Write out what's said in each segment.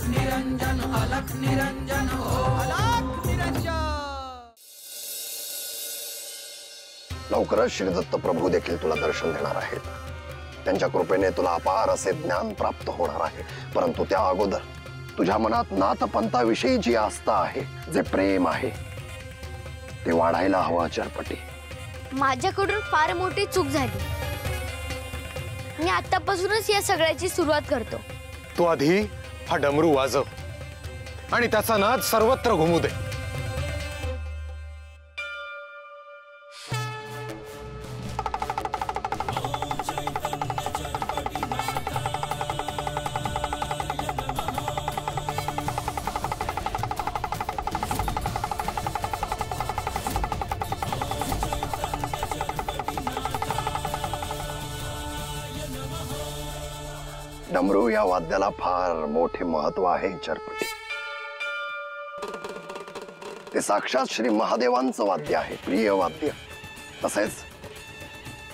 निरंजन अलख निरंजन हो अलख निरंजन। लवकरच श्रीदत्त प्रभू देखील तुला दर्शन देणार आहेत। त्यांच्या कृपेने तुला अपार असे ज्ञान प्राप्त होणार आहे, परंतु त्या अगोदर तुझ्या मनात नाथपंथाविषयी जी आस्था आहे, जे प्रेम आहे, ते वाढायला हवं चरपटी। माझ्याकडून फार मोठी चूक झाली। मी आतापासूनच या सगळ्याची सुरुवात करतो। तू आधी हा डमरू वाजव आणि त्याचा नाद सर्वत्र घुमू दे। डमरू या वाद्याला फार मोठे महत्व आहे चरपटी। ते साक्षात श्री महादेवांचं वाद्य आहे, प्रिय वाद्य। तसेच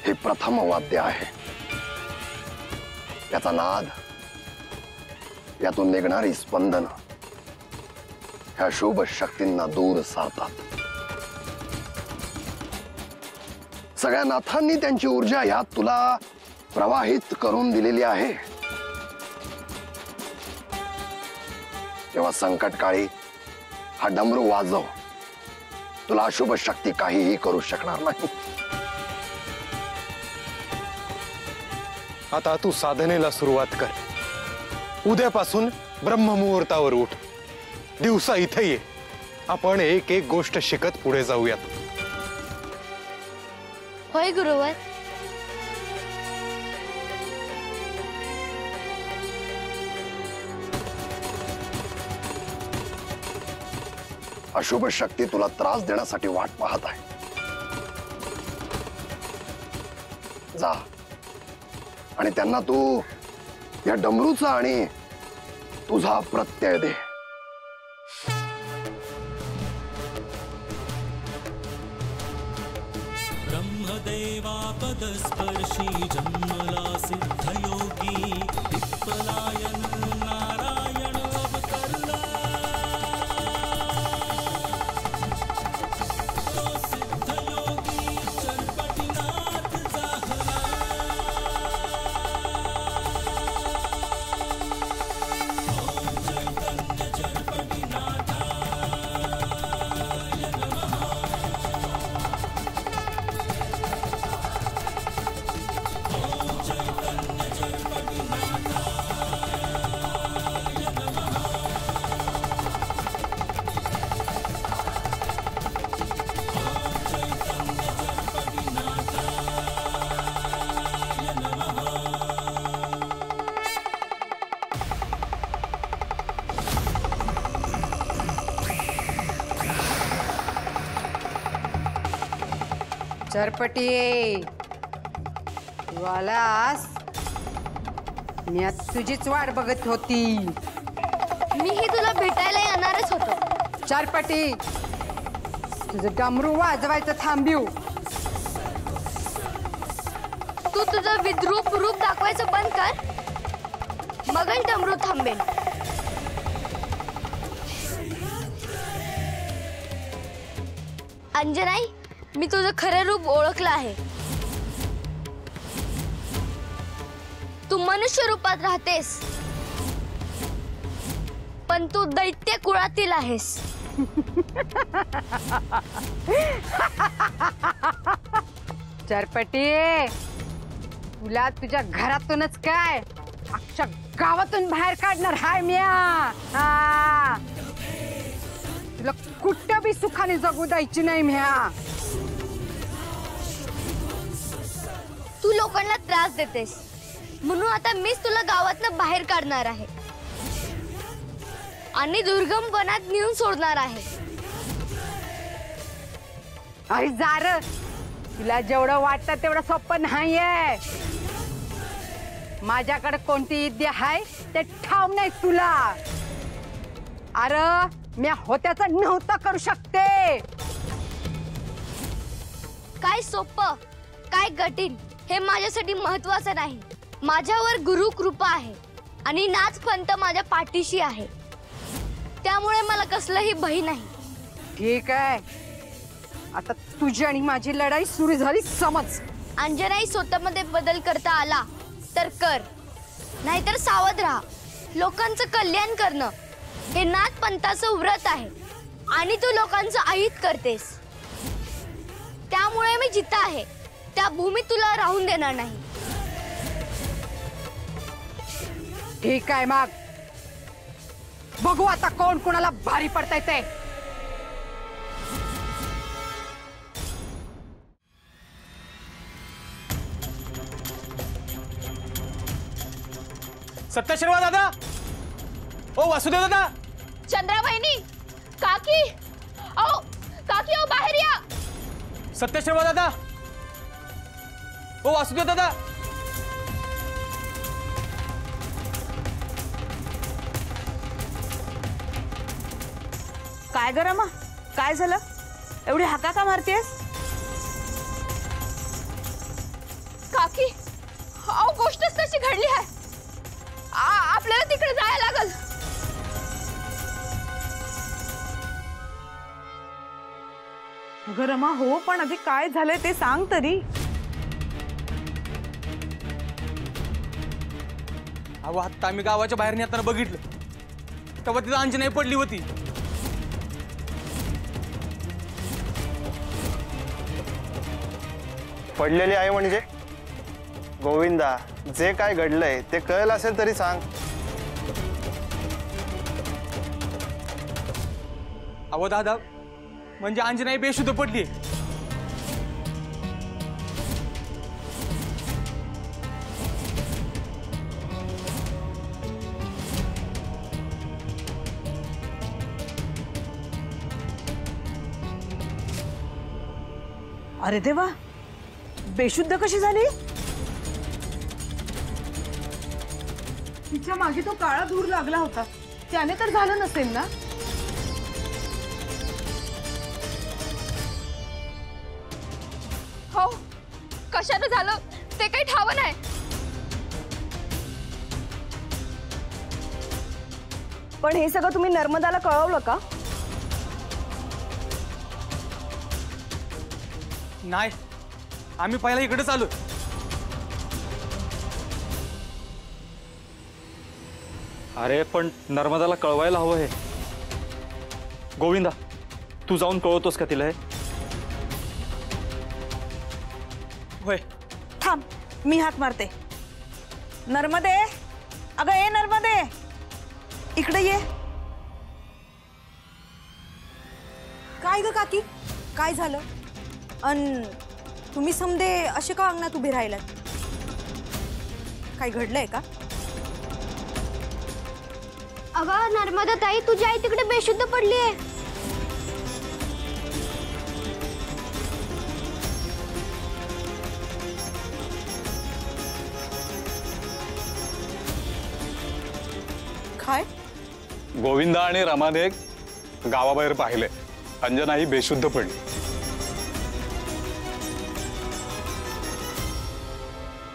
हे प्रथम वाद्य आहे। याचा नाद, यातून निघणारी स्पंदन ह्या शुभ शक्तींना दूर सारतात। सगळ्या नाथांनी त्यांची ऊर्जा यात तुला प्रवाहित करून दिलेली आहे। तेव्हा संकटकाळी हा डमरू वाजव, तुला अशुभ शक्ती काहीही करू शकणार नाही। आता तू साधनेला सुरुवात कर। उद्यापासून ब्रह्ममुहूर्तावर उठ, दिवसा इथे ये। आपण एक एक गोष्ट शिकत पुढे जाऊयात। होय गुरुवर। अशुभ शक्ती तुला त्रास देण्यासाठी वाट पाहत आहे। जा आणि त्यांना तू या डमरूचा आणि तुझा प्रत्यय दे। ब्रह्मदेवापदस्पर्शी जन्मला सिद्धयोगी विप्पलायन नारायण अवतरला। चरपटी तू आलास, मी आज तुझीच वाट बघत होती। मीही तुला भेटायला येणारच होतो। चरपटी तुझं डमरू वाजवायचं थांबिव। तू तुझं विद्रूप रूप दाखवायचं बंद कर, मगच डमरू थांबेल। अंजनाई, मी तुझं खरं रूप ओळखलं आहे। तू मनुष्य रूपात राहतेस, पण तू दैत्य कुळातील आहेस। चरपटी तुला तुझ्या घरातूनच काय अख्ख्या गावातून बाहेर काढणार हाय म्या। तुला कुठं बी सुखाने जगू द्यायची नाही म्या। तू लोकांना त्रास देतेस, म्हणून आता मीच तुला गावातनं बाहेर काढणार आहे आणि दुर्गम वनात नेऊन सोडणार आहे। अरे जार, तुला जेवढं वाटतं तेवढं सोपं नाहीये। माझ्याकडे कोणती विद्या आहे ते ठाव नाही तुला। अरे मी होत्याचं नव्हतं करू शकते। काय सोपं काय कठीण हे माझ्यासाठी महत्त्वाचं नाही। माझ्यावर गुरु कृपा आहे आणि नाथपंथ माझ्या पाठीशी आहे। त्यामुळे मला कसलंही भय नाही. ठीक आहे, आता तुझी आणि माझी लढाई सुरू झाली समज. अंजनाई स्वतःमध्ये बदल करता आला तर कर, नाहीतर सावध राहा. लोकांचं कल्याण करणं हे नाथ पंथाचं व्रत आहे आणि तू लोकांचं अहित करतेस. त्यामुळे मी जिथं आहे त्या भूमीत तुला राहून देणार नाही. ठीक आहे, मग बघू आता कोण कोणाला भारी पडताय ते. सत्याशीर्वाद दादा, ओ वासुदेव दादा, चंद्रा बहिणी, काकी, ओ काकी, ओ बाहेर या. सत्याशीर्वाद दादा, ओ वासुदेव दादा. काय ग रमा, काय झालं? एवढी हाका का मारतेस? काकी, अहो गोष्टच तशी घडली आहे. आपल्याला तिकडे जायला लागल. अगं रमा, हो पण आधी काय झालंय ते सांग तरी. अहो आता आम्ही गावाच्या बाहेर नेताना बघितलं तेव्हा तिथं अंजनाई पडली होती. पडलेली आहे म्हणजे? गोविंदा, जे काय घडलंय ते कळलं असेल तरी सांग. अहो दादा, म्हणजे अंजनाई बेशुद्ध पडली. अरे देवा, बेशुद्ध कशी झाली? तिच्या मागे तो काळा धूर लागला होता, त्याने तर झालं नसेल ना? हो, कशानं झालं ते काही ठाव नाही. पण हे सगळं तुम्ही नर्मदाला कळवलं का? नाही, आम्ही पहिला इकडेच आलो. अरे पण नर्मदाला कळवायला हवं हे. गोविंदा, तू जाऊन कळवतोस का तिला हे? होय. थांब, मी हाक मारते. नर्मदे, अगं ए नर्मदे, इकडे ये. काय ग काकी, काय झालं? अन तुम्ही समदे असे का अंगणात उभे राहिलात? काय घडलंय का? अगं नर्मदा ताई, तुझी आई तिकडे बेशुद्ध पडली आहे. काय? गोविंदा आणि रमाने गावाबाहेर पाहिले, अंजनाई बेशुद्ध पडली.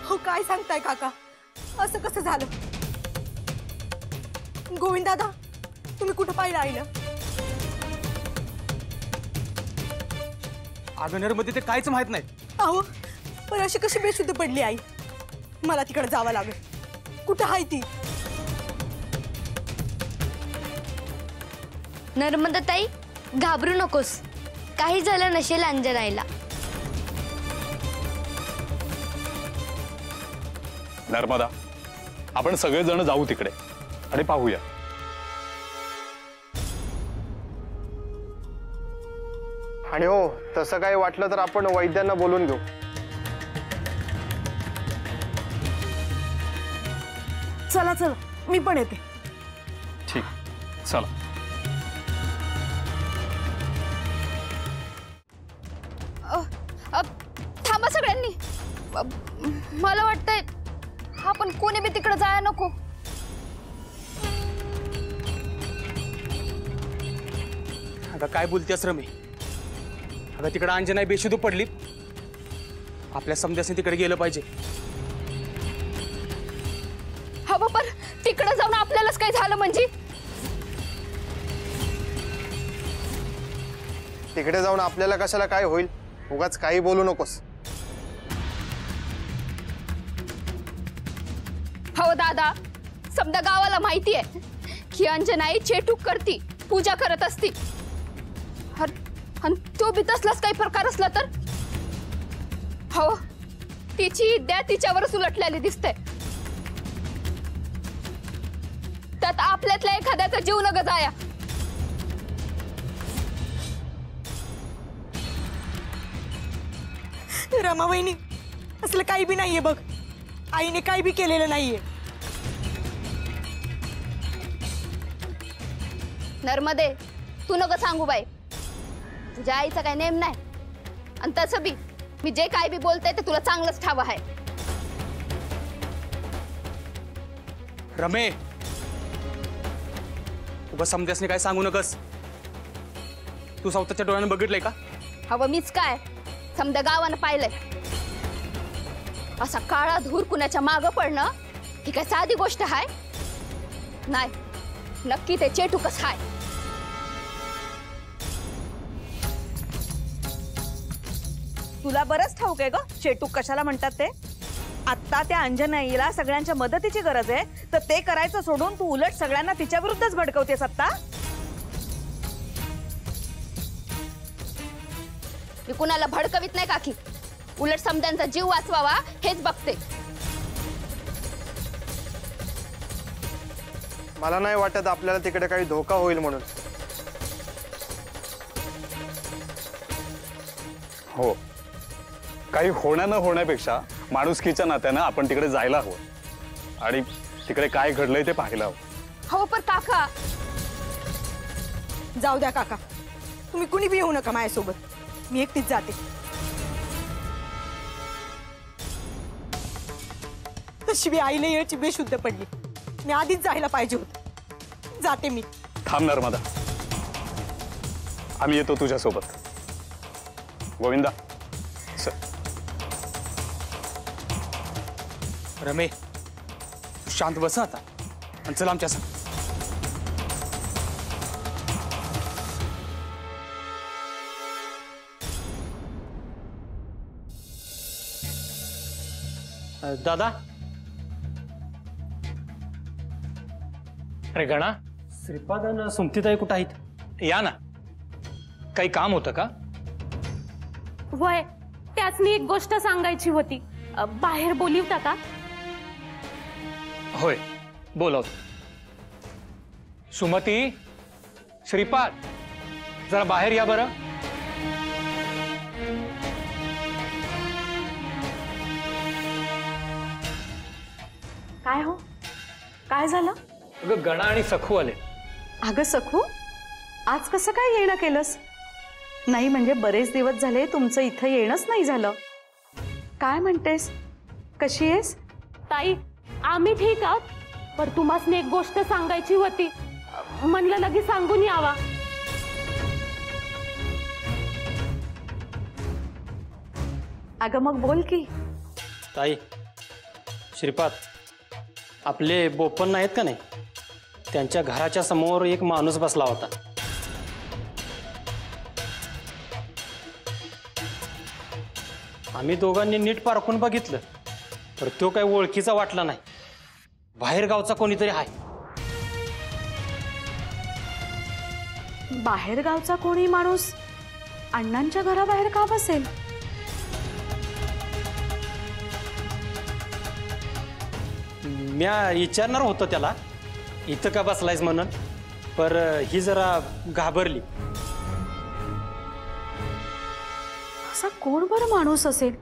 हो, काय सांगताय काका? असं कसं झालं? गोविंद दादा, तुम्ही कुठं पाहिलं आईला? अगनरमध्ये ते काहीच माहित नाही. अहो, पण अशी कशी बेशुद्ध पडली आई? मला तिकडे जावं लागेल. कुठं आहे ती? नर्मदा ताई, घाबरू नकोस, काही झालं नसेल अंजनाईला. नर्मदा, आपण सगळेजण जाऊ तिकडे आणि पाहूया. आणि हो, तसं काही वाटलं तर आपण वैद्यांना बोलून घेऊ. चला चला, मी पण येते. ठीक, चला. थांबा सगळ्यांनी. मला वाटतंय आपण कोणी बी तिकडे जायला नको. अगं काय बोलतेस रमी? अगं तिकडे अंजनाई बेशुद्ध पडली, आपल्या समजाने तिकडे गेलं पाहिजे. हवं, पण तिकडे जाऊन आपल्यालाच काय झालं म्हणजे? तिकडे जाऊन आपल्याला कशाला काय होईल, उगाच काही बोलू नकोस. हो दादा, समजा गावाला माहिती आहे की अंजनाई चेटूक करती, पूजा करत असती. आणि तो बी तसलाच काही प्रकार असला तर हो, तिची विद्या तिच्यावरच उलटलेली दिसते. त्यात आपल्यातल्या एखाद्याचा जीव न जाया. रमा वहिनी, असलं काही बी नाहीये बघ. आईने काही बी केलेलं नाहीये. नर्मदे, तू नको सांगू बाई. तुझ्या आईचा काही नेम नाही. आणि तसं बी मी जे काय बी बोलते ते तुला चांगलंच ठाव आहे. रमे, उगा समजासने काय सांगू नकस. तू स्वतःच्या डोळ्यानं बघितलंय का? हवं मीच काय, समजा गावानं पाहिलंय. असा काळा धूर कुणाच्या मागं पडणं ही काय साधी गोष्ट आहे? नाही, नक्की ते चेटूकच आहे. तुला बरंच ठाऊक आहे ग चेटूक कशाला म्हणतात ते. आता त्या अंजनाईला सगळ्यांच्या मदतीची गरज आहे, तर ते करायचं सोडून तू उलट सगळ्यांना तिच्या विरुद्धच भडकवतेस. आता मी कुणाला भडकवीत नाही काकी, उलट समद्यांचा जीव वाचवावा हेच बघते. मला नाही वाटत आपल्याला तिकडे काही धोका होईल म्हणून. हो, काही होण्या न होण्यापेक्षा माणुसकीच्या नात्यानं आपण तिकडे जायला हवं आणि तिकडे काय घडलंय ते पाहायला हवं. हो पण काका. जाऊ द्या काका, तुम्ही कुणी बी येऊ नका माझ्यासोबत. मी एकटीच जाते. तशी बी आईला याची बेशुद्ध पडली. मी आधीच जायला पाहिजे होत. जाते मी. थांब नर्मदा, आम्ही येतो तुझ्या सोबत. गोविंदा सर. रमे, शांत बस आता आणि चल आमच्या संग. दादा, अरे गणा, श्रीपाद आणि सुमतीताई कुठं आहेत? या ना, काही काम होतं का? वय, त्याचनी एक गोष्ट सांगायची होती. बाहेर बोलिवता का? होय, बोलवतो. सुमती, श्रीपाद, जरा बाहेर या बरं. काय हो, काय झालं? अगं गणा आणि सखू आले. अगं सखू, आज कसं काय येणं केलंस? नाही म्हणजे बरेच दिवस झाले तुमचं इथं येणंच नाही झालं. काय म्हणतेस, कशी आहेस? ताई, आम्ही ठीक आहोत, पण तुम्हाला एक गोष्ट सांगायची होती. म्हणलं लगेच सांगून यावा. अगं मग बोल की. ताई, श्रीपाद, आपले बोपन्न आहेत का नाही, त्यांच्या घराच्या समोर एक माणूस बसला होता. आम्ही दोघांनी नीट पारखून बघितलं, तर तो काही ओळखीचा वाटला नाही. बाहेर गावचा कोणीतरी आहे. बाहेर गावचा कोणी माणूस अण्णांच्या घराबाहेर का बसेल? म्या विचारणार होतो त्याला इथं का बसलायस म्हणून, पर ही जरा घाबरली. असा कोण बरं माणूस असेल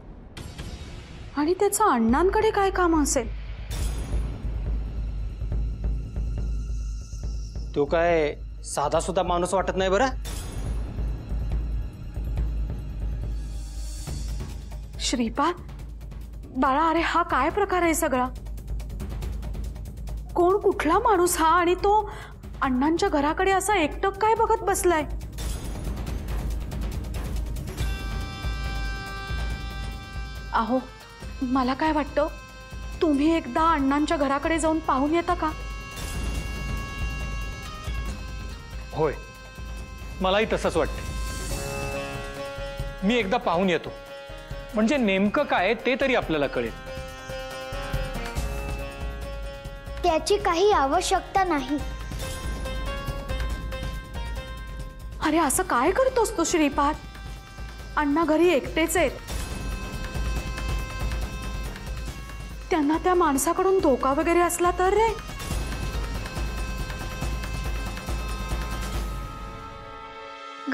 आणि त्याचं अण्णांकडे काय काम असेल? तो काय साधा सुद्धा माणूस वाटत नाही बरं. श्रीपाद, बाळा, अरे हा काय प्रकार आहे सगळा? कोण, कुठला माणूस हा? आणि तो अण्णांच्या घराकडे असा एकटक काय बघत बसलाय? अहो, मला काय वाटतं, तुम्ही एकदा अण्णांच्या घराकडे जाऊन पाहून येता का? होय, मलाही तसंच वाटतं. मी एकदा पाहून येतो, म्हणजे नेमकं काय ते तरी आपल्याला कळेल. त्याची काही आवश्यकता नाही. अरे असं काय करतोस तू श्रीपाद? अण्णा घरी एकटेच आहेत. त्यांना त्या माणसाकडून धोका वगैरे असला तर रे?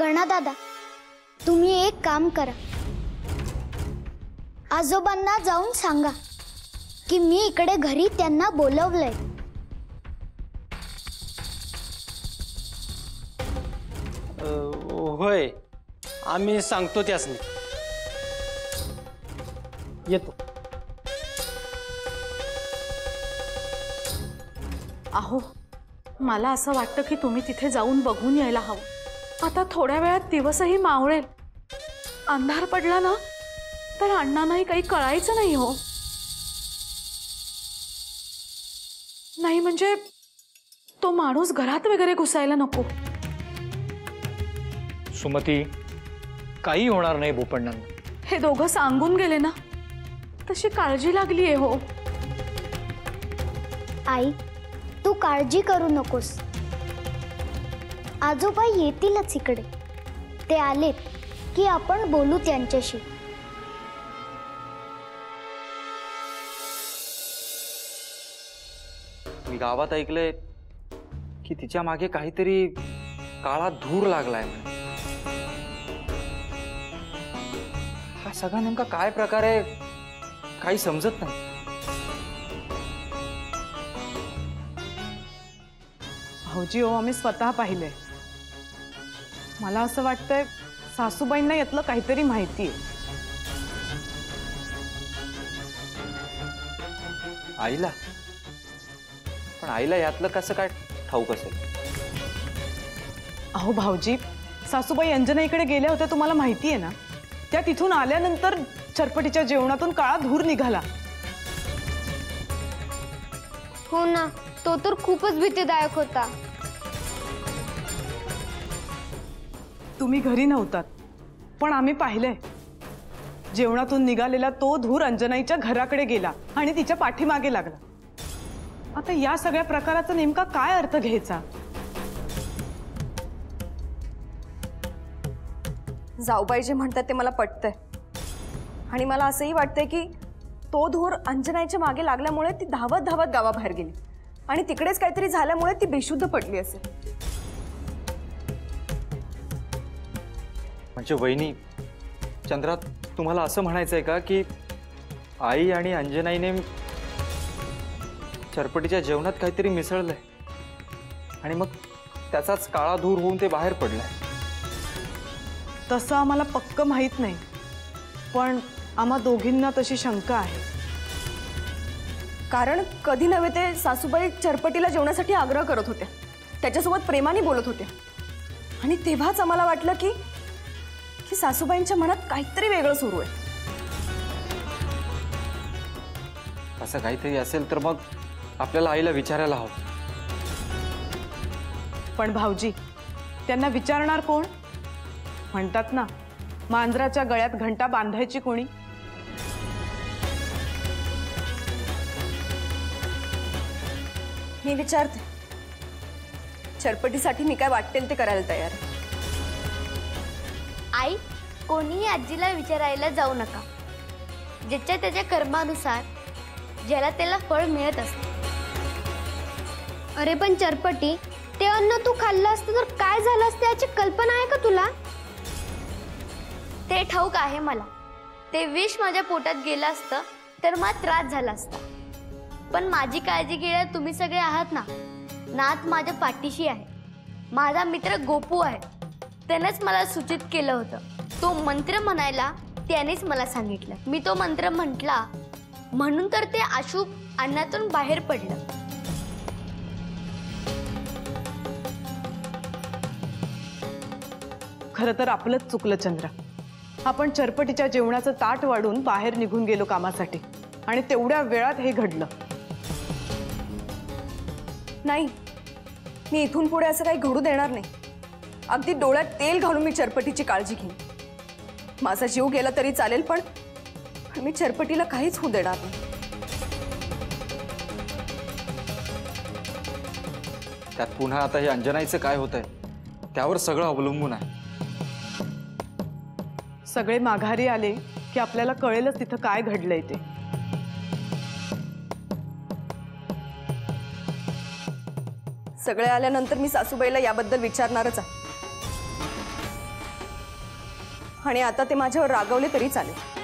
गणा दादा, तुम्ही एक काम करा. आजोबांना जाऊन सांगा की मी इकडे घरी त्यांना बोलवलंय. होय, आम्ही सांगतो त्यासनी. येतो. अहो, मला असं वाटतं की तुम्ही तिथे जाऊन बघून यायला हवं. आता थोड्या वेळात दिवसही मावळेल. अंधार पडला ना तर अण्णांनाही काही कळायचं नाही हो. नाही म्हणजे तो माणूस घरात वगैरे घुसायला नको. सुमती, काही होणार नाही बोपण्णांना. हे दोघं सांगून गेले ना, तशी काळजी लागलीये हो. आई, तू काळजी करू नकोस. आजोबा येतीलच इकडे. ते आलेत की आपण बोलू त्यांच्याशी. मी गावात ऐकलंय की तिच्या मागे काहीतरी काळा धूर लागलाय म्हणे. हा सगळा नेमका काय प्रकार आहे काही समजत नाही. भाऊजी हो, आम्ही स्वतः पाहिलंय. मला असं वाटतंय सासूबाईंना यातलं काहीतरी माहिती आहे. आईला? पण आईला यातलं कसं काय ठाऊक असेल? अहो भाऊजी, सासूबाई अंजनाईकडे गेल्या होत्या तुम्हाला माहिती आहे ना. त्या तिथून आल्यानंतर चरपटीच्या जेवणातून काळा धूर निघाला. हो ना, तो तर खूपच भीतीदायक होता. तुम्ही घरी नव्हतात, पण आम्ही पाहिलंय. जेवणातून निघालेला तो धूर अंजनाईच्या घराकडे गेला आणि तिच्या पाठीमागे लागला. आता या सगळ्या प्रकाराचा नेमका काय अर्थ घ्यायचा? जाऊबाई जे म्हणतात ते मला पटतंय. आणि मला असंही वाटतंय की तो धूर अंजनाईच्या मागे लागल्यामुळे ती धावत धावत गावाबाहेर गेली आणि तिकडेच काहीतरी झाल्यामुळे ती बेशुद्ध पडली असेल. म्हणजे वहिनी, चंद्रा, तुम्हाला असं म्हणायचंय का की आई आणि अंजनाईने चरपटीच्या जेवणात काहीतरी मिसळलंय आणि मग त्याचाच काळा धूर होऊन ते बाहेर पडलंय? तसं आम्हाला पक्क माहित नाही, पण आम्हा दोघींना तशी शंका आहे. कारण कधी नव्हे ते सासूबाई चरपटीला जेवणासाठी आग्रह करत होत्या, त्याच्यासोबत प्रेमाने बोलत होत्या. आणि तेव्हाच आम्हाला वाटलं की सासूबाईंच्या मनात काहीतरी वेगळं सुरू आहे. असं काहीतरी असेल तर मग आपल्याला आईला विचारायला हवं. पण भाऊजी, त्यांना विचारणार कोण? म्हणतात ना, मांजराच्या गळ्यात घंटा बांधायची कोणी? मी विचारते. चरपटीसाठी मी काय वाटेल ते करायला तयार आहे. आई, कोणीही आजीला विचारायला जाऊ नका. ज्याच्या त्याच्या कर्मानुसार ज्याला त्याला फळ मिळत असते. अरे पण चरपटी, ते अन्न तू खाल्लं असतं तर काय झालं असतं याची कल्पना आहे का तुला? ते ठाऊक आहे मला. ते विष माझ्या पोटात गेलं असतं तर मला त्रास झाला असता. पण माझी काळजी घ्यायला तुम्ही सगळे आहात ना. नाथ माझ्या पाठीशी आहे. माझा मित्र गोपू आहे. त्यानेच मला सूचित केलं होतं. तो मंत्र म्हणायला त्यानेच मला सांगितलं. मी तो मंत्र म्हटला म्हणून तर ते अशुभ अन्नातून बाहेर पडलं. खरं तर आपलंच चुकलं चंद्रा. आपण चरपटीच्या जेवणाचं ताट वाढून बाहेर निघून गेलो कामासाठी आणि तेवढ्या वेळात हे घडलं. नाही, मी इथून पुढे असं काही घडू देणार नाही. अगदी डोळ्यात तेल घालून मी चरपटीची काळजी घेईन. माझा जीव गेला तरी चालेल, पण मी चरपटीला काहीच होऊ देणार नाही. त्यात पुन्हा आता हे अंजनाईचं काय होतंय त्यावर सगळं अवलंबून आहे. सगळे माघारी आले की आपल्याला कळेलच तिथं काय घडलंय ते. सगळे आल्यानंतर मी सासूबाईला याबद्दल विचारणारच आहे. आणि आता ते माझ्यावर रागवले तरी चालेल.